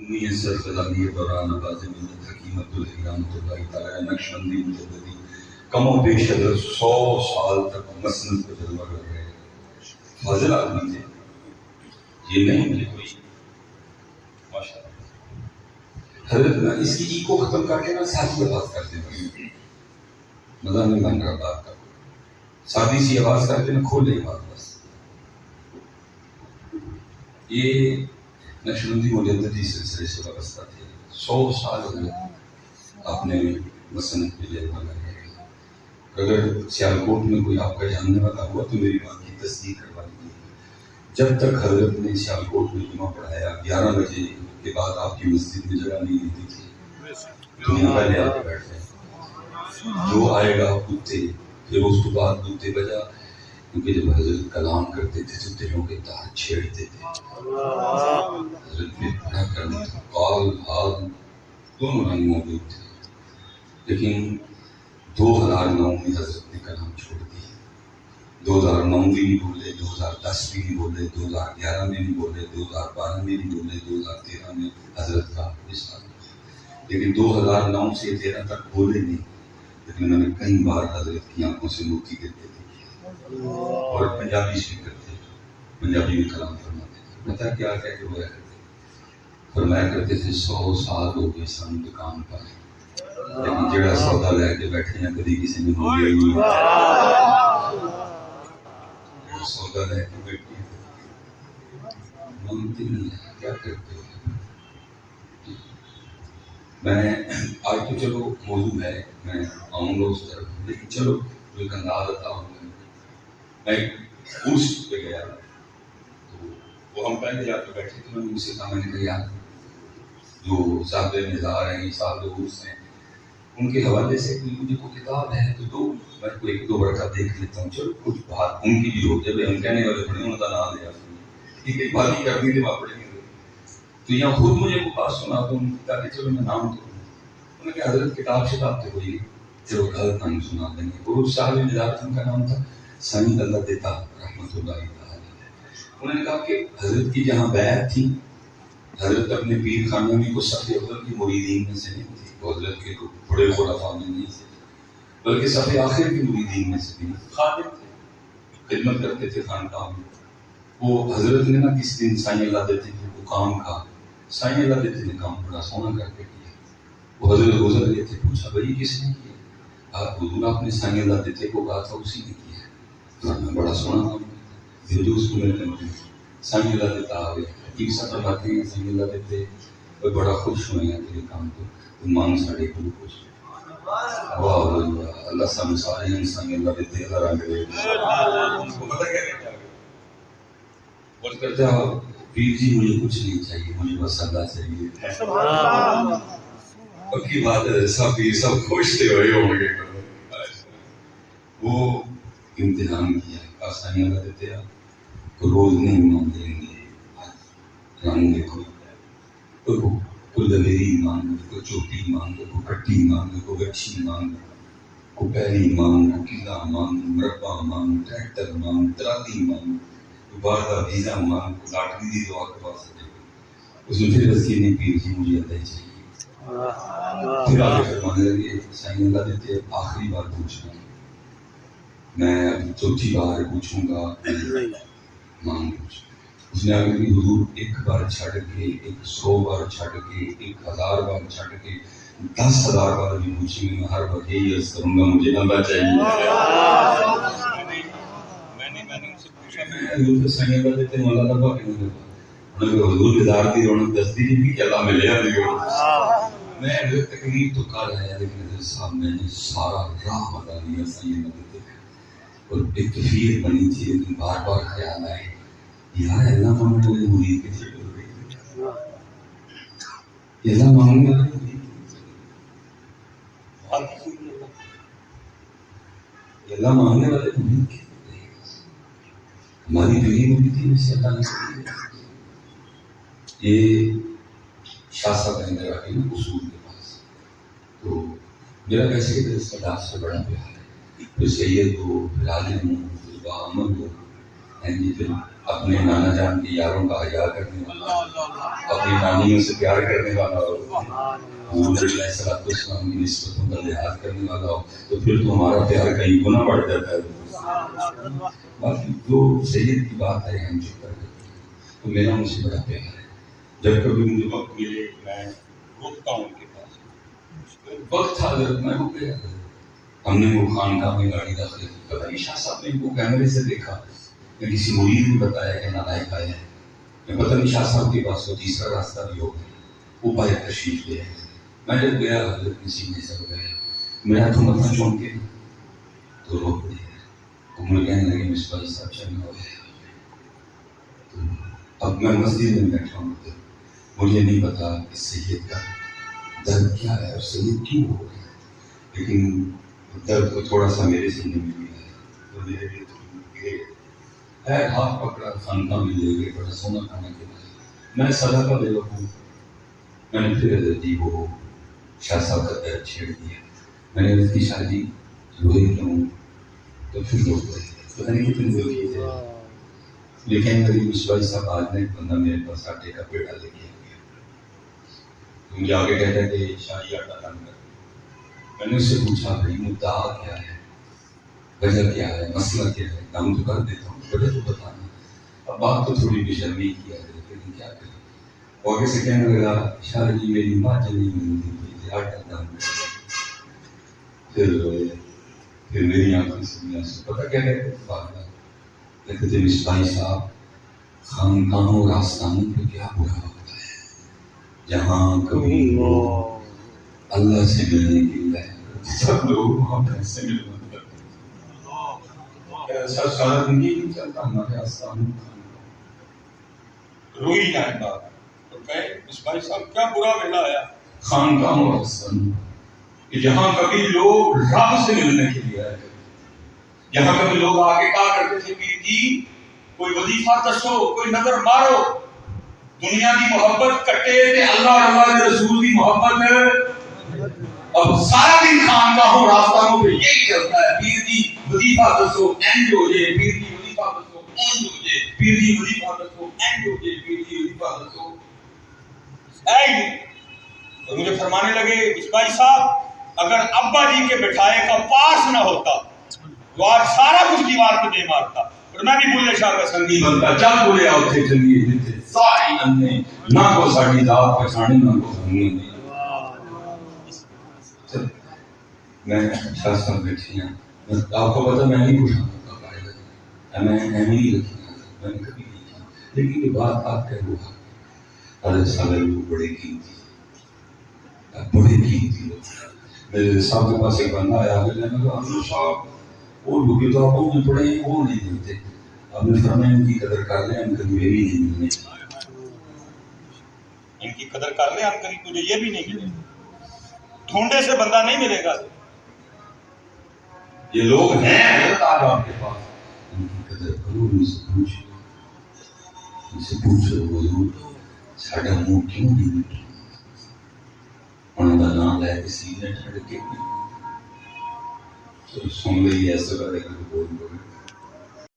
انیس سرفزادی دوران آباز ملت حکیم عبدالحی رحمۃ اللہ تعالی نقشبندی مجددی کم و بیش اگر 100 سال تک مسند کا جلوہ کر رہے ہیں، فاضل آدمی تھے، یہ نہیں کہ کوئی ماشاء اللہ۔ حضرت نا اس کی ای کو ختم کر کے نا سادی آواز کرتے ہیں، مزہ نہیں بن رہا بات کا، سادی سی آواز کرتے ہیں، کھولے آواز بس۔ یہ نقشبندی مجددی سلسلے سے وابستہ تھے، 100 سال حضرت اپنے مسند پہ جلوہ کر رہے ہیں۔ اگر سیالکوٹ میں کوئی آپ کا جاننے والا ہوا تو میری بات کی تصدیق کروا دیجیے۔ جب تک حضرت نے سیالکوٹ میں جمعہ پڑھایا 11 بجے کے بعد آپ کی مسجد میں جگہ نہیں ملتی تھی، دنیا پہلے آ کے بیٹھ جائے، جو آئے گا کتے، پھر اس کے بعد کتے بجا، کیونکہ جب حضرت کلام کرتے تھے تو دلوں کے تار چھیڑتے تھے۔ حضرت میں پڑھا کرنا تھا، قال حال دونوں رنگ موجود تھے، لیکن 2009 میں حضرت نے کلام چھوڑ دیا۔ 2009 بھی نہیں بولے، 2010 بھی نہیں بولے، 2011 میں نہیں بولے، 2012 میں نہیں بولے، 2013 میں حضرت کا وصال، لیکن 2009 سے 13 تک بولے نہیں، لیکن انہوں نے کئی بار حضرت کی آنکھوں سے موتی گرتے تھے، اور پنجابی اسپیکر تھے، پنجابی میں کلام فرماتے تھے۔ پتہ کیا کہہ کے ہوا کرتے تھے؟ فرمایا کرتے تھے 100 سال ہو گئے سن دکان پر، لیکن جڑا سودا لے کے بیٹھے ہیں کبھی کسی نے مولیا ہی نہیں، سودا لے کے بیٹھے مانتے نہیں ہے، کیا کرتے ہو؟ میں آج تو چلو موضوع ہے، میں آؤں گا اس طرف، لیکن چلو ایک انداز آتا ہوں۔ میں ایک کورس پہ گیا تو وہ ہم پہلے جا کے بیٹھے تھے، میں نے ان سے کہا، میں نے کہا یار جو صاحب نظار ہیں، صاحب کورس ہیں، ان کے حوالے سے مجھے کوئی کتاب ہے تو دو، میں کوئی 1-2 برقع دیکھ لیتا ہوں، چلو کچھ بات ان کی بھی ہو جائے، ہم کہنے والے بڑے ہونا تھا نہ دیا ٹھیک ہے، بات ہی کرنی تھی وہاں پڑے گی تو یہاں خود مجھے کوئی بات سنا دوں تاکہ چلو میں نام دوں۔ انہوں نے کہا حضرت کتاب شتاب تو ہوئی، چلو غلط نام سنا دیں گے۔ وہ صاحب نظارت ان کا نام تھا سائیں اللہ دیتا رحمۃ اللہ تعالی۔ انہوں نے کہا کہ حضرت کی جہاں بیعت تھی، حضرت اپنے پیر خانہ میں کو صف اول کی مریدین میں سے نہیں تھے، وہ حضرت کے بڑے خلفاء میں نہیں تھے، بلکہ صف آخر کے مریدین میں سے بھی خادم تھے، خدمت کرتے تھے خانقاہ میں۔ وہ حضرت نے نا کس دن سائیں اللہ دیتے تھے وہ کام کا، سائیں اللہ دیتے نے کام بڑا سونا کر کے کیا، وہ حضرت گزر گئے تھے، پوچھا بھائی کس نے کیا؟ آپ حضور آپ نے سائیں اللہ دیتے کو کہا تھا اسی نے کیا ہے، تو میں بڑا سونا کام کیا، جو اس کو میں نے سائیں اللہ دیتا آ گیا، حکیم صاحب فرماتے ہیں سائیں اللہ دیتے وہ بڑا خوش ہوئے ہیں تیرے کام کو، تو مانگ ساڑے کو خوش، واہ واہ اللہ سامنے سارے ہیں سائیں اللہ دیتے اللہ رنگ دے ان کو پتہ کیا کہتا ہے اور کہتا ہے پیر جی مجھے کچھ نہیں چاہیے، مجھے بس اللہ چاہیے۔ پکی بات ہے، سب پیر سب خوش تھے ہوئے ہوں گے، وہ امتحان کیا آسانی اللہ دیتے آپ روز نہیں مان دیں گے، رنگ دیکھو کوئی دلیری مانگو، کوئی چوٹی مانگو، کوئی کٹی مانگو، کوئی گچھی مانگو، کوئی پہلی مانگو، قلعہ مانگو، مربع مانگو، ٹریکٹر مانگو، تراتی مانگو، کوئی باہر کا ویزا مانگو، لاٹری دی دعا کروا سکے، اس میں پھر رسی نہیں پیر جی مجھے اللہ چاہیے۔ پھر آگے فرمانے لگے سائیں اللہ دیتے آخری بار پوچھنا، میں چوتھی بار پوچھوں گا مانگ پوچھ۔ اس نے آگے بھی حضور 1 بار چھڑ کے 100 بار چھڑ کے 1000 بار چھڑ کے 10,000 بار بھی پوچھیں گے، میں ہر وقت یہی عرض کروں گا مجھے اللہ چاہیے۔ میں نے ان سے پوچھا میں حضور سے سائیں اللہ دیتے مولا ربا کیوں دے انہوں نے حضور ہزار دی رونق دستی نہیں کہ اللہ ملے آ دیگا۔ میں تکلیف تو کر آیا لیکن حضرت صاحب میں نے سارا راہ بتا دیا سائیں اللہ دیتے اور ایک کفیر بنی تھی، لیکن بار بار خیال آئے یار اللہ مانگنے والے مرید کے چھڑ ہو گئی، اللہ مانگنے والے مرید اللہ مانگنے والے مرید کے ہماری پہلی مریدی میں سے اللہ نے یہ شاہ صاحب اندر آ گئی اصول کے پاس، تو میرا ویسے کہ اس کا داس سے بڑا پیار ہے، پھر سید ہو، پھر عالم ہو، پھر باعمل ہو، پھر اپنے نانا جان کے یاروں کا حیا کرنے والا، اپنی نانیوں سے پیار کرنے والا ہو، حضور علیہ السلام کی نسبتوں کا لحاظ کرنے والا ہو، تو پھر تو ہمارا پیار کئی گنا بڑھ جاتا ہے۔ باقی جو سید کی بات ہے ہم چپ کر دیتے ہیں، تو میرا مجھ سے بڑا پیار ہے۔ جب کبھی مجھے وقت ملے میں رکتا ہوں ان کے پاس۔ وقت تھا حضرت میں رک گیا، ہم نے وہ خانقاہ میں گاڑی داخل کی، پتہ نہیں شاہ صاحب نے وہ کیمرے سے دیکھا یا کسی مرید نے بتایا کہ نالائق آئے ہیں، میں پتہ نہیں شاہ صاحب کے پاس وہ تیسرا راستہ بھی ہو گیا، وہ باہر تشریف لے آئے۔ میں جب گیا حضرت کے سینے سے گیا، میرا تو متنا چونک کے تو رو پڑے، تو مجھے کہنے لگے مصباح صاحب چلنا ہو گیا۔ تو اب میں مسجد میں بیٹھا ہوں، مجھے نہیں پتا کہ سید کا درد کیا ہے اور سید کیوں ہو گیا، لیکن درد کو تھوڑا سا میرے سینے میں بھی ہے، تو میرے لیے ہے ہاتھ پکڑا خانقاہ میں لے گئے، بڑا سونا کھانا کے بعد میں صدقہ دے رکھوں، میں نے پھر جی وہ شاہ صاحب کا پیر چھیڑ دیا، میں نے اس کی شادی روئی کیوں، تو پھر لوگ پتہ نہیں کتنے دل کی تھے، لیکن میری مصباح صاحب آج نے ایک بندہ میرے پاس آٹے کا پیڑا لے کے آ گیا، مجھے آگے کہتا ہے کہ شاہی آٹا تنگ کر، میں نے اس سے پوچھا بھائی مدعا کیا ہے، وجہ کیا ہے، مسئلہ کیا ہے، کام تو کر دیتا ہوں، وجہ تو بتانا۔ اب بات تو تھوڑی بے شرمی کی ہے لیکن کیا کریں، اور کیسے کہنے لگا شاہ جی میری ماں جلی میں آٹا دام، پھر میری آنکھوں سے بھی آنسو، پتہ کیا کہتے کہتے تھے مصباح صاحب خانقاہوں اور آستانوں پہ کیا برا ہوتا ہے، جہاں کبھی لوگ اللہ سے ملنے کے لیے سب لوگ وہاں پیسے ملنے سب سارا زندگی نہیں چلتا ہمارے آستانوں روئی جائیں بات تو کہے مصباح صاحب کیا برا ویلا آیا خانقاہوں اور آستانوں کہ جہاں کبھی لوگ رب سے ملنے کے لیے آئے، جہاں کبھی لوگ آگے کہا کرتے تھے پیر جی کوئی وظیفہ دسو، کوئی نظر مارو، دنیا کی محبت کٹے تے اللہ اور اللہ کے رسول کی محبت، اب سارا دن خانقاہوں اور آستانوں پہ یہی چلتا ہے، پیر جی وظیفہ دسو اینڈ ہو جائے، پیر جی وظیفہ دسو اینڈ ہو جائے، پیر جی وظیفہ دسو اینڈ ہو جائے، پیر جی وظیفہ دسو اینڈ۔ اور مجھے فرمانے لگے مصباح صاحب اگر ابا جی کے بٹھائے کا پاس نہ ہوتا تو آج سارا کچھ دیوار پہ دے مارتا، اور میں بھی بلے شاہ کا سنگی بنتا، چل بولے آؤ تھے چلیے جیتے ساری انے نہ کو ساڑی ذات پہچانے نہ کو ہمیں نہیں۔ میں شاہ صاحب بیٹھی ہیں، آپ کو پتا میں نہیں پوچھا، میں نہیں رکھی، میں نے کبھی نہیں کیا، لیکن یہ بات آپ کہہ ہوا حضرت صاحب لوگ بڑے قیمتی لوگ، میرے صاحب کے پاس ایک بندہ آیا، میں نے کہا حضرت صاحب وہ لوگ کتابوں میں پڑھے ہیں وہ نہیں ملتے، آپ نے فرمایا ان کی قدر کر لیں ہم کبھی یہ بھی نہیں ملنے، ان کی قدر کر لیں ہم کبھی تجھے یہ بھی نہیں ملے، ڈھونڈے سے بندہ نہیں ملے گا، یہ لوگ ہیں حضرت آج آپ کے پاس، ان کی قدر کرو، ان سے پوچھو حضور ساڈا منہ کیوں نہیں مٹا، انہوں کا نام لے کسی نے چھڑ کے سن لئی ایسے بارے بول بول